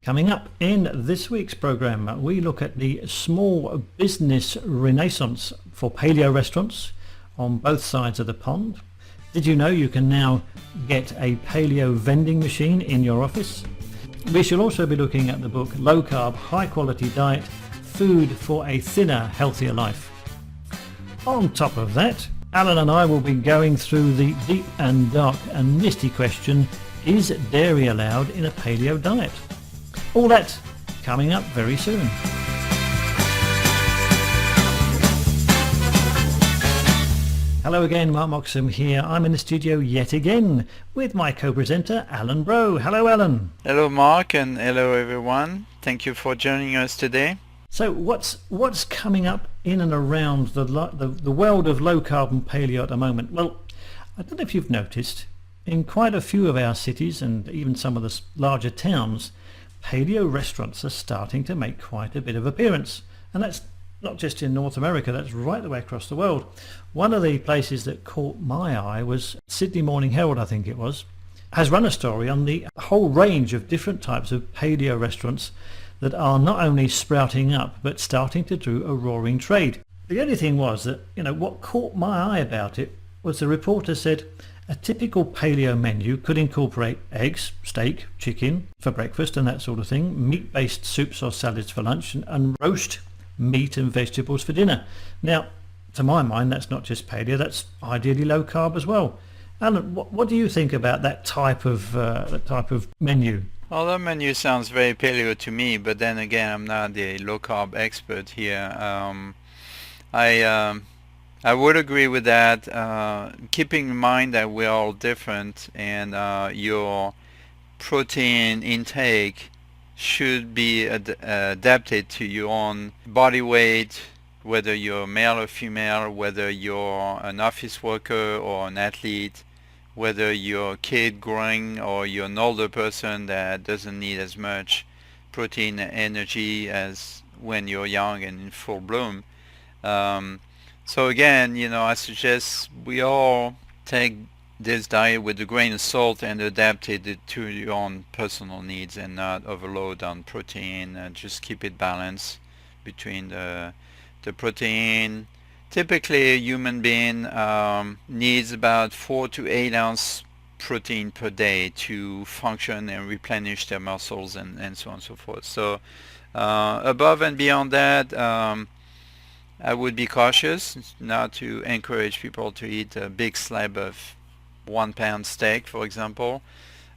Coming up in this week's programme, we look at the small business renaissance for paleo restaurants on both sides of the pond. Did you know you can now get a paleo vending machine in your office? We shall also be looking at the book Low-Carb, High Quality Diet, Food for a Thinner, Healthier Life. On top of that, Alan and I will be going through the deep and dark and nifty question, is dairy allowed in a paleo diet? All that coming up very soon. Hello again, Mark Moxom here. I'm in the studio yet again with my co-presenter Alain Braux. Hello Alan. Hello Mark, and hello everyone. Thank you for joining us today. So what's coming up in and around the world of low carb and paleo at the moment? Well, I don't know if you've noticed, in quite a few of our cities and even some of the larger towns, paleo restaurants are starting to make quite a bit of appearance. And that's not just in North America, that's right the way across the world. One of the places that caught my eye was Sydney Morning Herald, I think it was, has run a story on the whole range of different types of paleo restaurants that are not only sprouting up but starting to do a roaring trade. The only thing was that, what caught my eye about it was the reporter said a typical paleo menu could incorporate eggs, steak, chicken for breakfast and that sort of thing, meat-based soups or salads for lunch, and roast meat and vegetables for dinner. Now, to my mind, that's not just paleo, that's ideally low carb as well. Alan, what do you think about that type of menu? Well, that menu sounds very paleo to me, but then again, I'm not a low carb expert here. I would agree with that, keeping in mind that we're all different, and your protein intake should be adapted to your own body weight, whether you're male or female, whether you're an office worker or an athlete, whether you're a kid growing or you're an older person that doesn't need as much protein and energy as when you're young and in full bloom. So again, I suggest we all take this diet with a grain of salt and adapt it to your own personal needs and not overload on protein, and just keep it balanced between the protein. Typically, a human being needs about 4 to 8 ounce protein per day to function and replenish their muscles and so on and so forth. So above and beyond that, I would be cautious not to encourage people to eat a big slab of 1 pound steak, for example,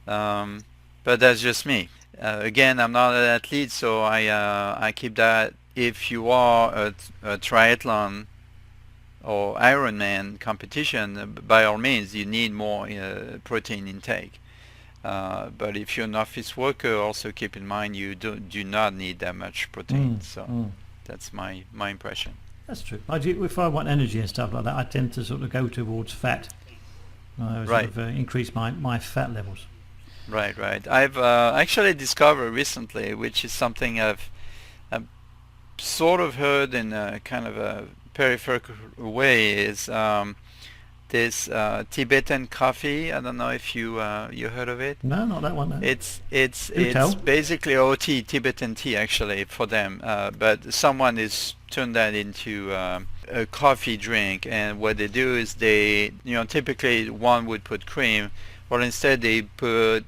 but that's just me. Again, I'm not an athlete, so I keep that. If you are a triathlon or Ironman competition, by all means, you need more protein intake. But if you're an office worker, also keep in mind you do not need that much protein. That's my impression. That's true. If I want energy and stuff like that, I tend to sort of go towards fat. I sort of increase my fat levels. Right. I've actually discovered recently, which is something I've sort of heard in a kind of a peripheral way, is this Tibetan coffee. I don't know if you heard of it. No, not that one. No. It's basically OT, Tibetan tea actually for them, but someone is turned that into a coffee drink, and what they do is they, typically one would put cream, but instead they put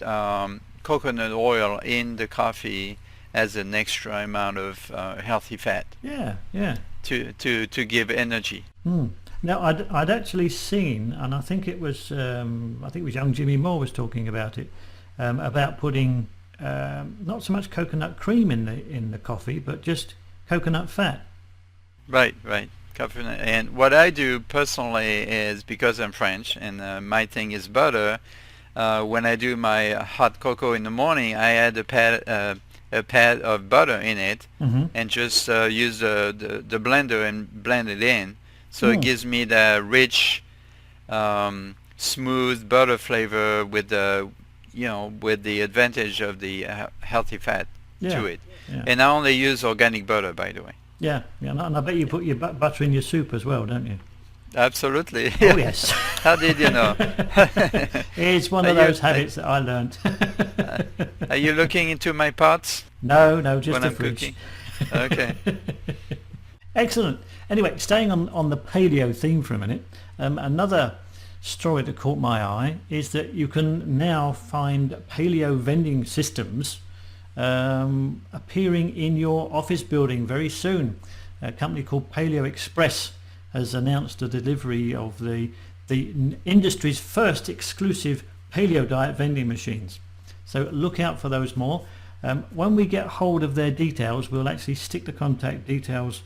coconut oil in the coffee as an extra amount of healthy fat. Yeah. To give energy. Now, I'd actually seen, and I think it was young Jimmy Moore was talking about it, about putting not so much coconut cream in the coffee, but just coconut fat. Right. Coconut. And what I do personally is, because I'm French and my thing is butter, when I do my hot cocoa in the morning, I add a pad of butter in it, and just use the blender and blend it in. So it gives me the rich, smooth butter flavor with the advantage of the healthy fat to it. Yeah. And I only use organic butter, by the way. Yeah, and I bet you put your butter in your soup as well, don't you? Absolutely. Oh yes. How did you know? It's one of those habits that I learned. Are you looking into my pots No, just when the I'm fridge. cooking? Okay. Excellent. Anyway, staying on the paleo theme for a minute, another story that caught my eye is that you can now find paleo vending systems appearing in your office building very soon. A company called Paleo Express has announced the delivery of the industry's first exclusive paleo diet vending machines. So look out for those more. When we get hold of their details, we'll actually stick the contact details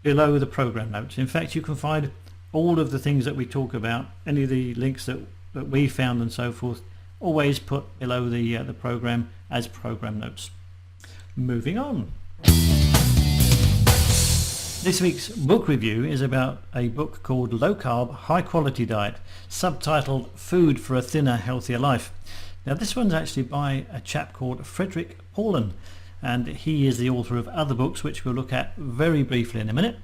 below the program notes. In fact, you can find all of the things that we talk about, any of the links that we found and so forth, always put below the program as program notes. Moving on. This week's book review is about a book called Low-Carb, High Quality Diet, subtitled Food for a Thinner, Healthier Life. Now this one's actually by a chap called Fredrik Paulun, and he is the author of other books which we'll look at very briefly in a minute.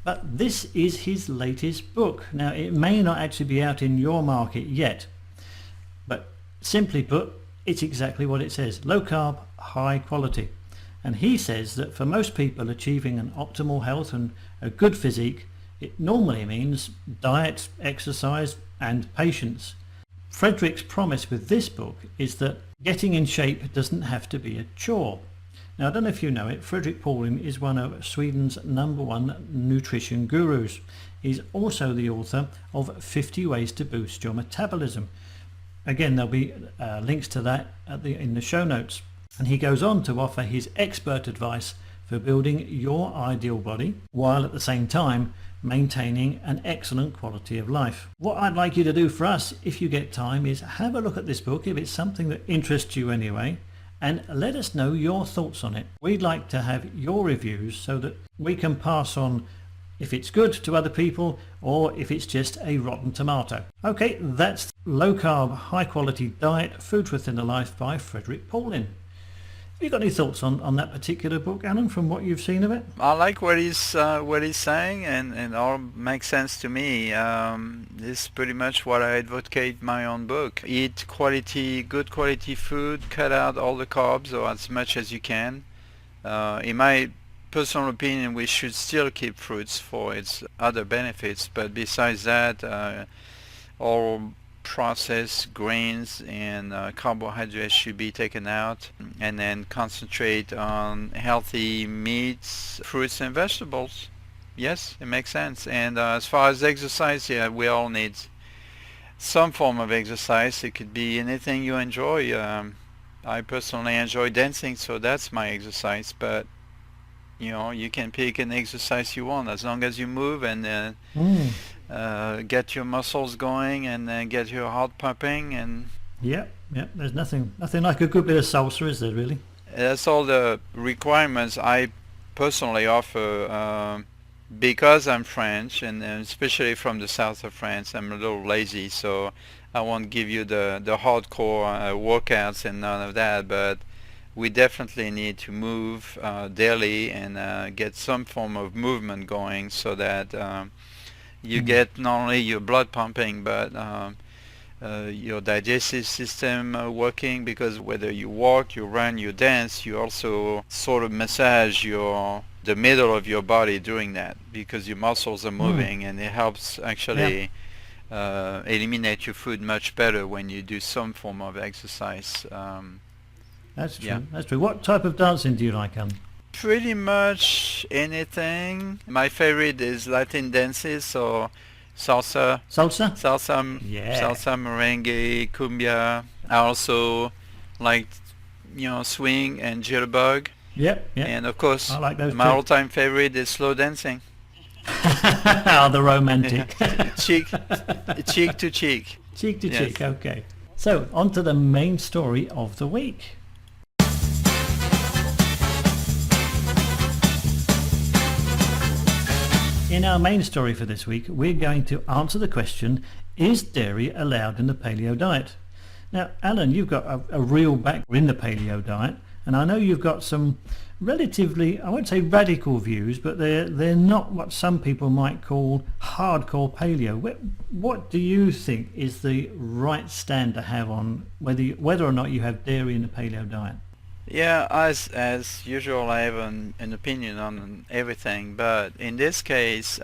But this is his latest book. Now it may not actually be out in your market yet, but simply put, it's exactly what it says: low carb, high quality. And he says that for most people achieving an optimal health and a good physique, it normally means diet, exercise and patience. Fredrik's promise with this book is that getting in shape doesn't have to be a chore. Now I don't know if you know it, Fredrik Paulun is one of Sweden's #1 nutrition gurus. He's also the author of 50 Ways to Boost Your Metabolism. Again, there'll be links to that in the show notes. And he goes on to offer his expert advice for building your ideal body while at the same time maintaining an excellent quality of life. What I'd like you to do for us, if you get time, is have a look at this book if it's something that interests you anyway, and let us know your thoughts on it. We'd like to have your reviews so that we can pass on if it's good to other people or if it's just a rotten tomato. Okay, that's Low Carb, High Quality Diet, Food for a Thinner Life by Fredrik Paulun. Have you got any thoughts on that particular book, Alain, from what you've seen of it? I like what he's saying, and all makes sense to me. This is pretty much what I advocate my own book. Eat good quality food, cut out all the carbs or as much as you can. In my personal opinion, we should still keep fruits for its other benefits, but besides that, all processed grains and carbohydrates should be taken out, and then concentrate on healthy meats, fruits and vegetables. Yes, it makes sense. And as far as exercise, yeah, we all need some form of exercise. It could be anything you enjoy. I personally enjoy dancing, so that's my exercise, but you can pick an exercise you want as long as you move and get your muscles going and get your heart pumping. And yeah, there's nothing like a good bit of salsa, is there really? That's all the requirements I personally offer. Because I'm French, and especially from the south of France, I'm a little lazy, so I won't give you the hardcore workouts and none of that, but we definitely need to move daily and get some form of movement going so that you get not only your blood pumping, but your digestive system working, because whether you walk, you run, you dance, you also sort of massage the middle of your body doing that, because your muscles are moving, and it helps actually eliminate your food much better when you do some form of exercise. That's true. Yeah. That's true. What type of dancing do you like, Alan? Pretty much anything. My favorite is Latin dances, so salsa, merengue, cumbia. I also like swing and jitterbug. Yep. And of course, I like those my all-time favorite is slow dancing. The romantic. cheek to cheek. Cheek to cheek. Okay. So on to the main story of the week. In our main story for this week, we're going to answer the question, is dairy allowed in the paleo diet? Now, Alan, you've got a real background in the paleo diet, And I know you've got some relatively, I won't say radical views, but they're not what some people might call hardcore paleo. What do you think is the right stand to have on whether or not you have dairy in the paleo diet? Yeah, as usual, I have an opinion on everything, but in this case,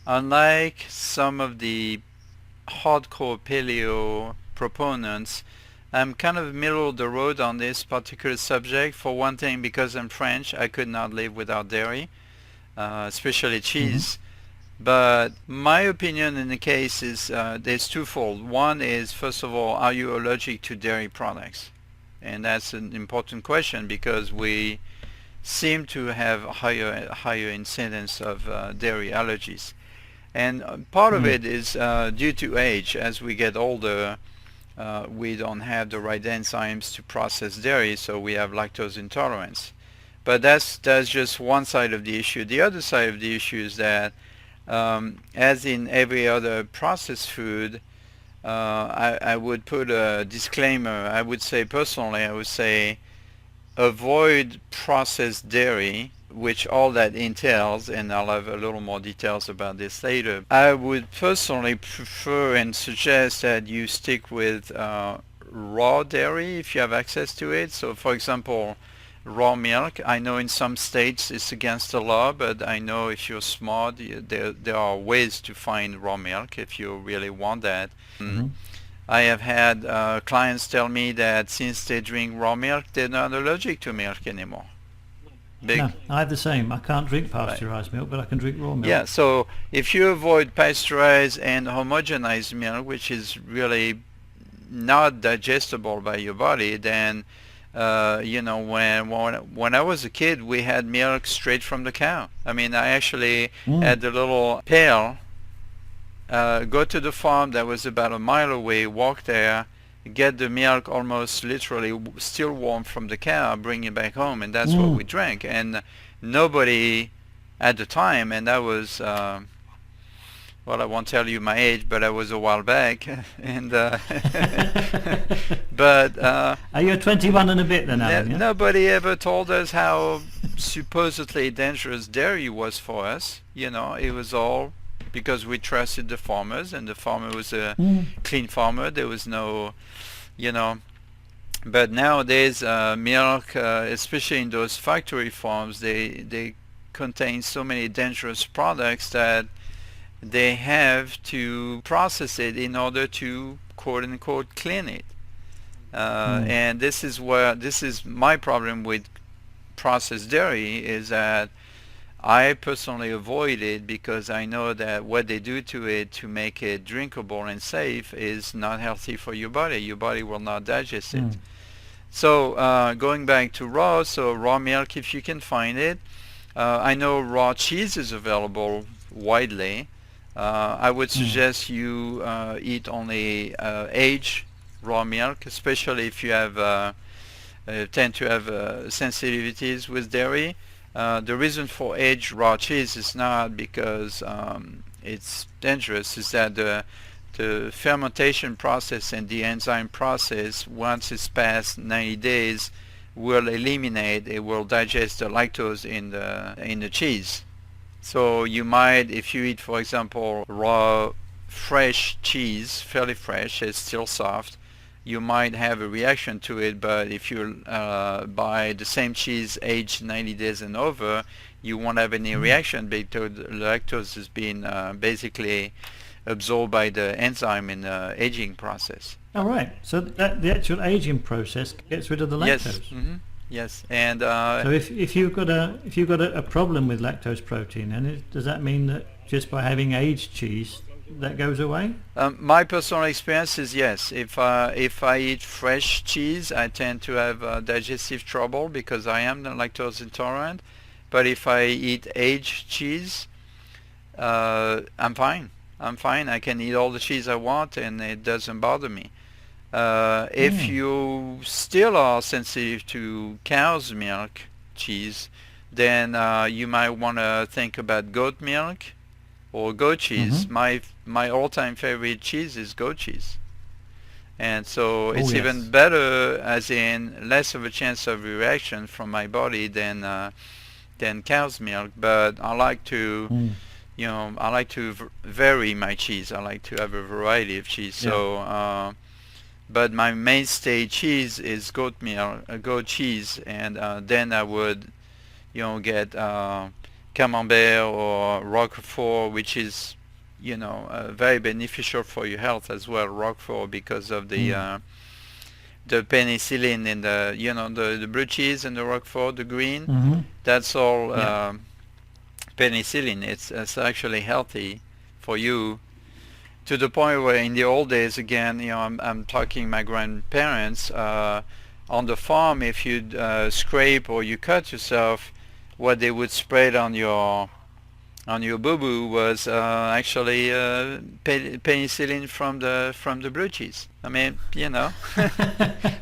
unlike some of the hardcore paleo proponents, I'm kind of middle of the road on this particular subject. For one thing, because I'm French, I could not live without dairy, especially cheese. But my opinion in the case is there's twofold. One is, first of all, are you allergic to dairy products? And that's an important question because we seem to have higher incidence of dairy allergies. And part of it is due to age. As we get older, we don't have the right enzymes to process dairy, so we have lactose intolerance. But that's just one side of the issue. The other side of the issue is that, as in every other processed food, I would put a disclaimer. I would say personally, I would say avoid processed dairy, which all that entails, and I'll have a little more details about this later. I would personally prefer and suggest that you stick with raw dairy if you have access to it. So for example, raw milk. I know in some states it's against the law, but I know if you're smart, there are ways to find raw milk if you really want that. I have had clients tell me that since they drink raw milk, they're not allergic to milk anymore. No, I have the same. I can't drink pasteurized milk, but I can drink raw milk. Yeah, so if you avoid pasteurized and homogenized milk, which is really not digestible by your body, then when I was a kid, we had milk straight from the cow. I mean, I actually had the little pail, go to the farm that was about a mile away, walk there, get the milk almost literally still warm from the cow, bring it back home, and that's what we drank. And nobody at the time, and that was well, I won't tell you my age, but I was a while back. And but are you 21 and a bit then, Alain? Yeah? Nobody ever told us how supposedly dangerous dairy was for us. You know, it was all because we trusted the farmers, and the farmer was a clean farmer. There was no, but nowadays milk, especially in those factory farms, they contain so many dangerous products that they have to process it in order to quote unquote clean it. And this is my problem with processed dairy, is that I personally avoid it because I know that what they do to it to make it drinkable and safe is not healthy for your body. Your body will not digest it. So going back to raw, so raw milk if you can find it. I know raw cheese is available widely. I would suggest you eat only aged raw milk, especially if you have tend to have sensitivities with dairy. The reason for aged raw cheese is not because it's dangerous, is that the fermentation process and the enzyme process, once it's past 90 days, will eliminate, it will digest the lactose in the cheese. So you might, if you eat, for example, raw fresh cheese, fairly fresh, it's still soft, you might have a reaction to it, but if you buy the same cheese aged 90 days and over, you won't have any reaction because the lactose is being basically absorbed by the enzyme in the aging process. All right. So the actual aging process gets rid of the lactose. Yes. Yes, and so if you've got a problem with lactose protein, and does that mean that just by having aged cheese that goes away? My personal experience is yes. If I eat fresh cheese, I tend to have digestive trouble because I am lactose intolerant. But if I eat aged cheese, I'm fine. I can eat all the cheese I want, and it doesn't bother me. If you still are sensitive to cow's milk cheese, then you might want to think about goat milk or goat cheese. My all-time favorite cheese is goat cheese. And so Oh it's yes. even better, as in less of a chance of reaction from my body than cow's milk. But I like to, Mm. I like to vary my cheese. I like to have a variety of cheese. Yeah. So, but my mainstay cheese is goat cheese, and then I would, get camembert or roquefort, which is, very beneficial for your health as well. Roquefort, because of Mm. the penicillin in the blue cheese and the roquefort, the green. Mm-hmm. That's all Yeah. penicillin. It's actually healthy for you, to the point where in the old days, again, I'm talking my grandparents, on the farm, if you scrape or you cut yourself, what they would spread on your boo-boo was actually penicillin from the blue cheese. I mean,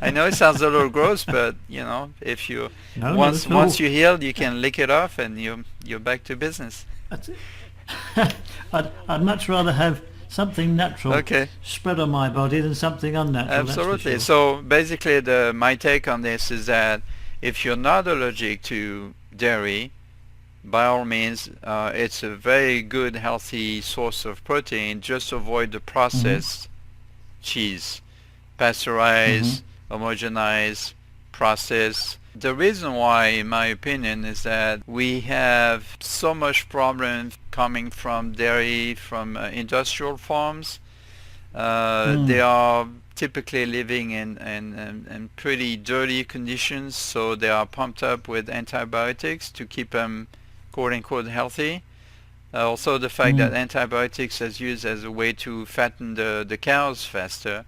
I know it sounds a little gross, but if you No, not once at all. you heal, you can lick it off, and you're back to business. That's it. I'd much rather have something natural Okay. spread on my body than something unnatural. Absolutely. That's for sure. So basically, my take on this is that if you're not allergic to dairy, by all means, it's a very good, healthy source of protein. Just avoid the Mm-hmm. processed cheese, pasteurized, homogenized, processed. The reason why, in my opinion, is that we have so much problem coming from dairy, from industrial farms. They Mm. are typically living in pretty dirty conditions, so they are pumped up with antibiotics to keep them quote unquote healthy. Also, the fact that Mm. antibiotics is used as a way to fatten the cows faster.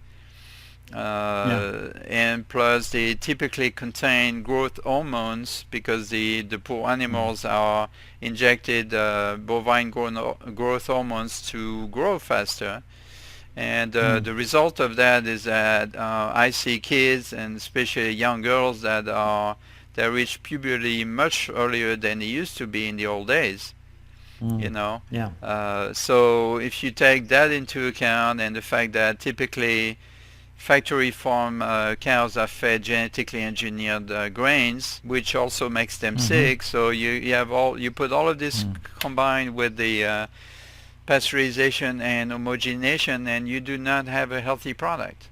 Yeah. And plus they typically contain growth hormones, because the poor Mm. animals are injected bovine growth hormones to grow faster. And Mm. the result of that is that I see kids, and especially young girls, that reach puberty much earlier than they used to be in the old days. Mm. Yeah. So if you take that into account, and the fact that typically factory farm cows are fed genetically engineered grains, which also makes them Mm-hmm. sick. So you put all of this Mm. combined with the pasteurization and homogenation, and you do not have a healthy product.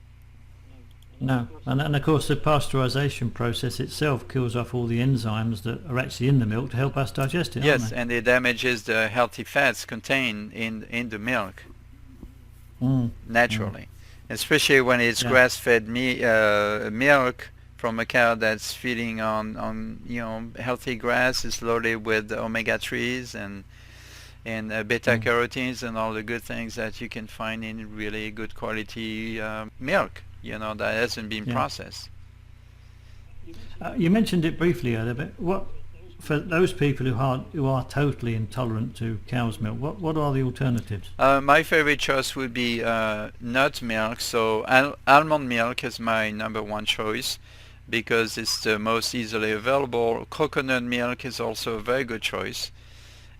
No, and of course the pasteurization process itself kills off all the enzymes that are actually in the milk to help us digest it, aren't Yes, they? and it damages the healthy fats contained in the milk Mm. Mm. naturally, especially when it's Yeah. grass-fed milk from a cow that's feeding on healthy grass. Is loaded with omega-3s and beta Mm. carotenes and all the good things that you can find in really good quality milk. That hasn't been Yeah. processed. You mentioned it briefly earlier, but what for those people who are totally intolerant to cow's milk? What are the alternatives? My favorite choice would be nut milk. So almond milk is my number one choice, because it's the most easily available. Coconut milk is also a very good choice.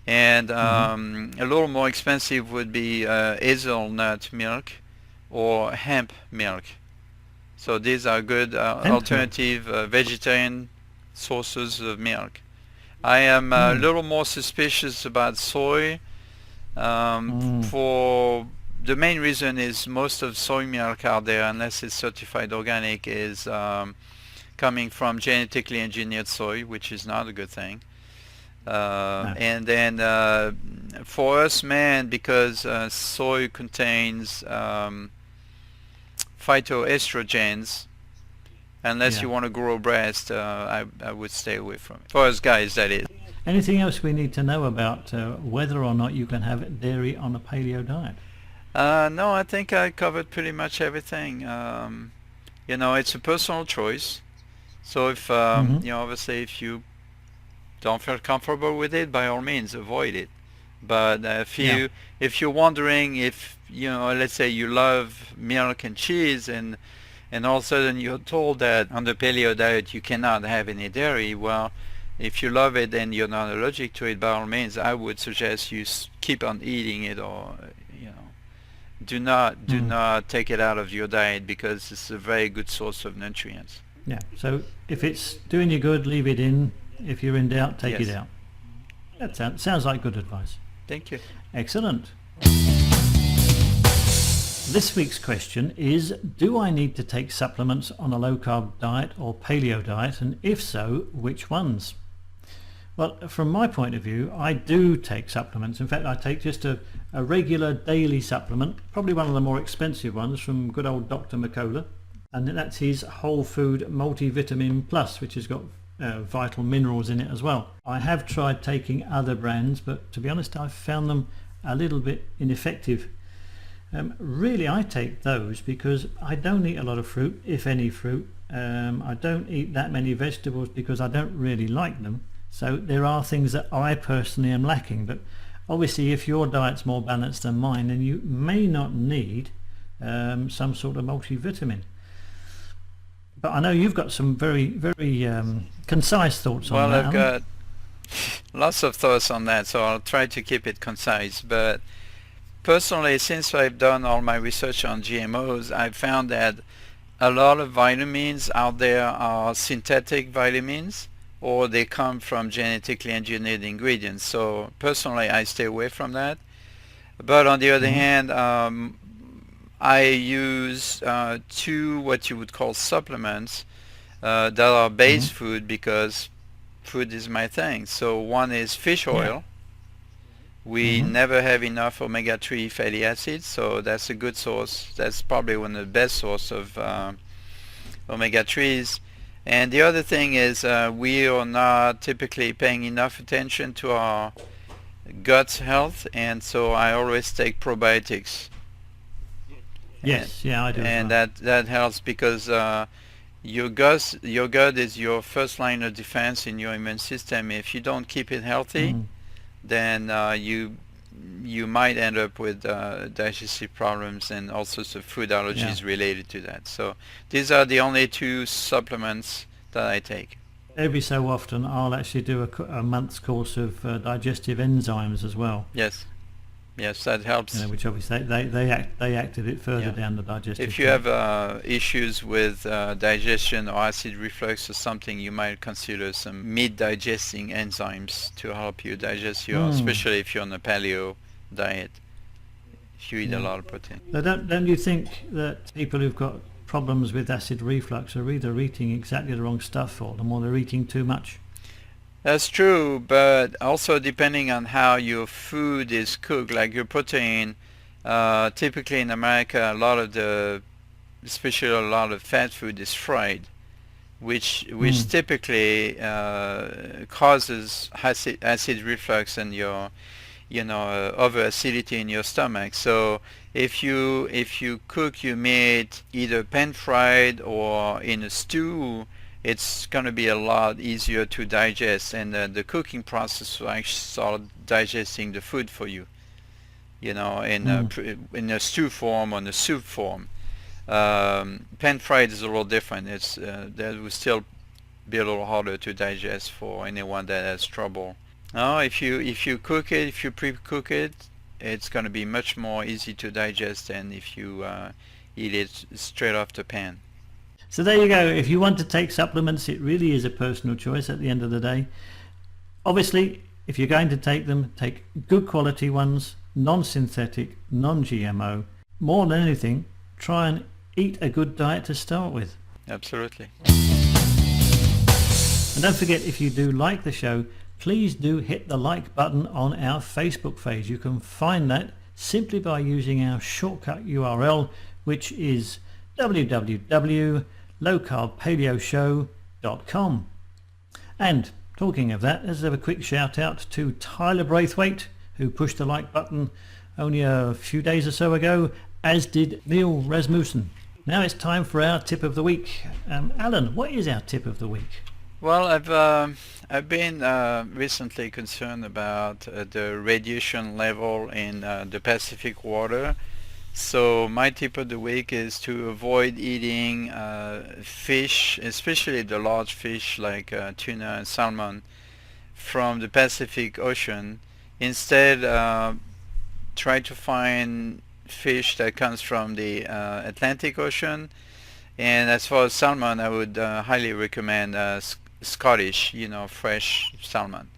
And Mm-hmm. a little more expensive would be hazelnut milk or hemp milk. So these are good Hemp milk. alternative vegetarian sources of milk. I am a Mm. little more suspicious about soy. Mm. For the main reason is most of soy milk out there, unless it's certified organic, is coming from genetically engineered soy, which is not a good thing. No. And then for us men, because soy contains phytoestrogens, unless Yeah. you want to grow breast, I would stay away from it. For us guys, that is. Anything else we need to know about whether or not you can have dairy on a paleo diet? No, I think I covered pretty much everything. It's a personal choice. So if Mm-hmm. obviously if you don't feel comfortable with it, by all means avoid it. But Yeah. if you're wondering, if let's say you love milk and cheese, and all of a sudden you're told that on the paleo diet you cannot have any dairy, well, if you love it and you're not allergic to it, by all means I would suggest you keep on eating it, or do not take it out of your diet because it's a very good source of nutrients. Yeah. So if it's doing you good, leave it in. If you're in doubt, take Yes. it out. That sounds like good advice. Thank you. Excellent. This week's question is, do I need to take supplements on a low-carb diet or paleo diet, and if so, which ones? Well, from my point of view, I do take supplements. In fact, I take just a regular daily supplement, probably one of the more expensive ones from good old Dr. McCullough, and that's his Whole Food Multivitamin Plus, which has got vital minerals in it as well. I have tried taking other brands, but to be honest, I've found them a little bit ineffective. Really, I take those because I don't eat a lot of fruit, if any fruit. I don't eat that many vegetables because I don't really like them. So there are things that I personally am lacking. But obviously, if your diet's more balanced than mine, then you may not need some sort of multivitamin. But I know you've got some very, very concise thoughts on Well, that. I've got lots of thoughts on that, so I'll try to keep it concise. But personally, since I've done all my research on GMOs, I've found that a lot of vitamins out there are synthetic vitamins, or they come from genetically engineered ingredients. So personally, I stay away from that. But on the other hand, I use two what you would call supplements that are base food because food is my thing. So one is fish oil. We never have enough omega-3 fatty acids, so that's a good source. That's probably one of the best source of omega-3s. And the other thing is we are not typically paying enough attention to our gut health, and so I always take probiotics. Yes, yeah, I do. And as well. that helps because your gut is your first line of defense in your immune system. If you don't keep it healthy, then you might end up with digestive problems and all sorts of food allergies related to that. So these are the only two supplements that I take. Every so often, I'll actually do a month's course of digestive enzymes as well. Yes, that helps. Which obviously they acted it further down the digestive. If you have issues with digestion or acid reflux or something, you might consider some meat digesting enzymes to help you digest your, especially if you're on a paleo diet, if you eat a lot of protein. So don't you think that people who've got problems with acid reflux are either eating exactly the wrong stuff for them, or they're eating too much? That's true, but also depending on how your food is cooked, like your protein, typically in America, especially a lot of fat food is fried, which typically causes acid reflux and your over acidity in your stomach. So if you cook your meat either pan fried or in a stew, it's going to be a lot easier to digest, and the cooking process will actually start digesting the food for you, in a stew form or in a soup form. Pan fried is a little different. That will still be a little harder to digest for anyone that has trouble. No, if you cook it, if you pre-cook it, it's going to be much more easy to digest than if you eat it straight off the pan. So there you go. If you want to take supplements, it really is a personal choice at the end of the day. Obviously, if you're going to take them, take good quality ones, non-synthetic, non-GMO. More than anything, try and eat a good diet to start with. Absolutely. And don't forget, if you do like the show, please do hit the like button on our Facebook page. You can find that simply by using our shortcut URL, which is www.lowcarbpaleoshow.com. And talking of that, let's have a quick shout out to Tyler Braithwaite, who pushed the like button only a few days or so ago, as did Neil Rasmussen. Now it's time for our tip of the week. Alan, what is our tip of the week? Well, I've been recently concerned about the radiation level in the Pacific water. So my tip of the week is to avoid eating fish, especially the large fish like tuna and salmon from the Pacific Ocean. Instead, try to find fish that comes from the Atlantic Ocean. And as far as salmon, I would highly recommend Scottish, fresh salmon,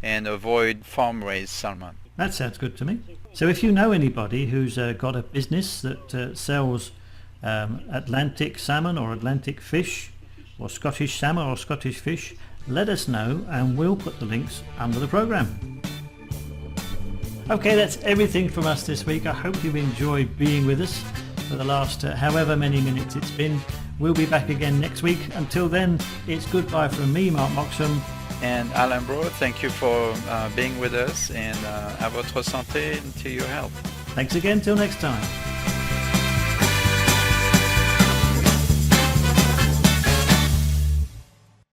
and avoid farm-raised salmon. That sounds good to me. So if you know anybody who's got a business that sells Atlantic salmon or Atlantic fish, or Scottish salmon or Scottish fish, let us know and we'll put the links under the program. Okay, that's everything from us this week. I hope you've enjoyed being with us for the last however many minutes it's been. We'll be back again next week. Until then, it's goodbye from me, Mark Moxom. And Alain Braux, thank you for being with us, and à votre santé and to your health. Thanks again, till next time.